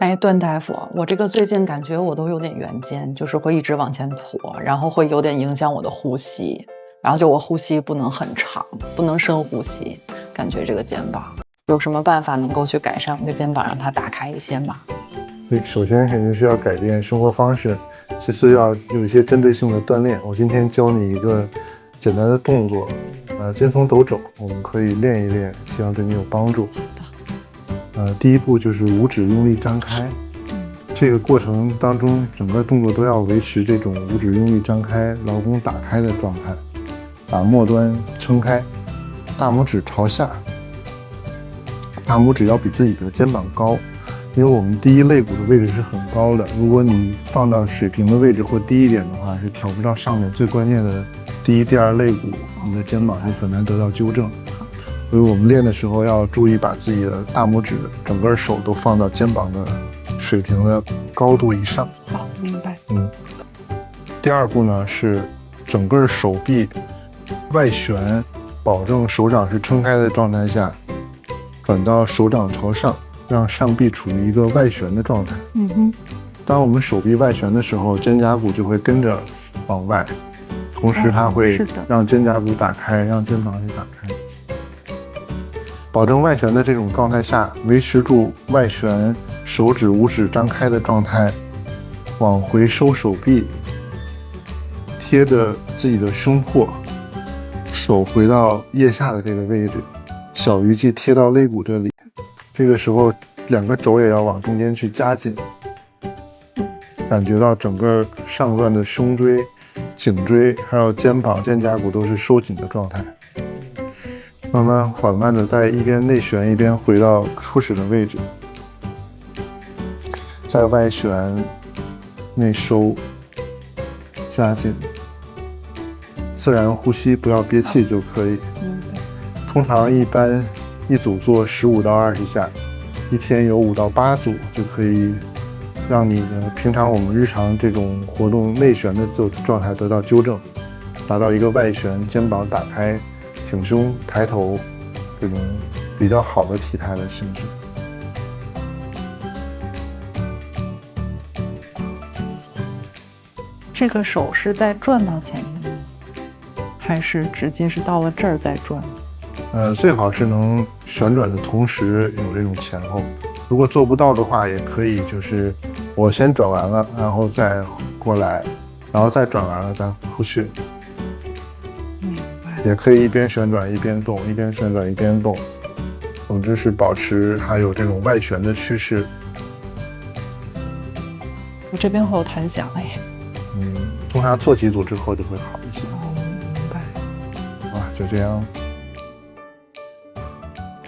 哎，段大夫，我这个最近感觉我都有点圆肩，就是会一直往前驼，然后会有点影响我的呼吸，然后就我呼吸不能很长，不能深呼吸，感觉这个肩膀有什么办法能够去改善我的肩膀，让它打开一些吗？所以首先肯定是要改变生活方式，其次要有一些针对性的锻炼。我今天教你一个简单的动作，肩峰斗肘，我们可以练一练，希望对你有帮助。第一步就是五指用力张开，这个过程当中整个动作都要维持这种五指用力张开、劳宫打开的状态，把末端撑开，大拇指朝下，大拇指要比自己的肩膀高，因为我们第一肋骨的位置是很高的，如果你放到水平的位置或低一点的话，是调不到上面最关键的第一、第二肋骨，你的肩膀是很难得到纠正。所以我们练的时候要注意把自己的大拇指整个手都放到肩膀的水平的高度以上。好，明白。第二步呢是整个手臂外旋，保证手掌是撑开的状态下，转到手掌朝上，让上臂处于一个外旋的状态。当我们手臂外旋的时候，肩胛骨就会跟着往外，同时它会让肩胛骨打开，让肩膀也打开。保证外旋的这种状态下，维持住外旋，手指五指张开的状态，往回收手臂，贴着自己的胸廓，手回到腋下的这个位置，小鱼际贴到肋骨这里。这个时候两个肘也要往中间去夹紧，感觉到整个上段的胸椎、颈椎还有肩膀、肩胛骨都是收紧的状态。慢慢缓慢的在一边内旋一边回到初始的位置，在外旋内收夹紧，自然呼吸，不要憋气就可以。通常一般一组做15到20下，一天有5到8组，就可以让你的平常我们日常这种活动内旋的状态得到纠正，达到一个外旋，肩膀打开，挺胸抬头，这种比较好的体态的形式。这个手是在转到前面，还是直接是到了这儿再转？最好是能旋转的同时有这种前后。如果做不到的话，也可以就是我先转完了，然后再过来，然后再转完了再出去。也可以一边旋转一边动，一边旋转一边动，总之是保持还有这种外旋的趋势。我这边会有弹响哎。通常做几组之后就会好一些。明白。哇，就这样。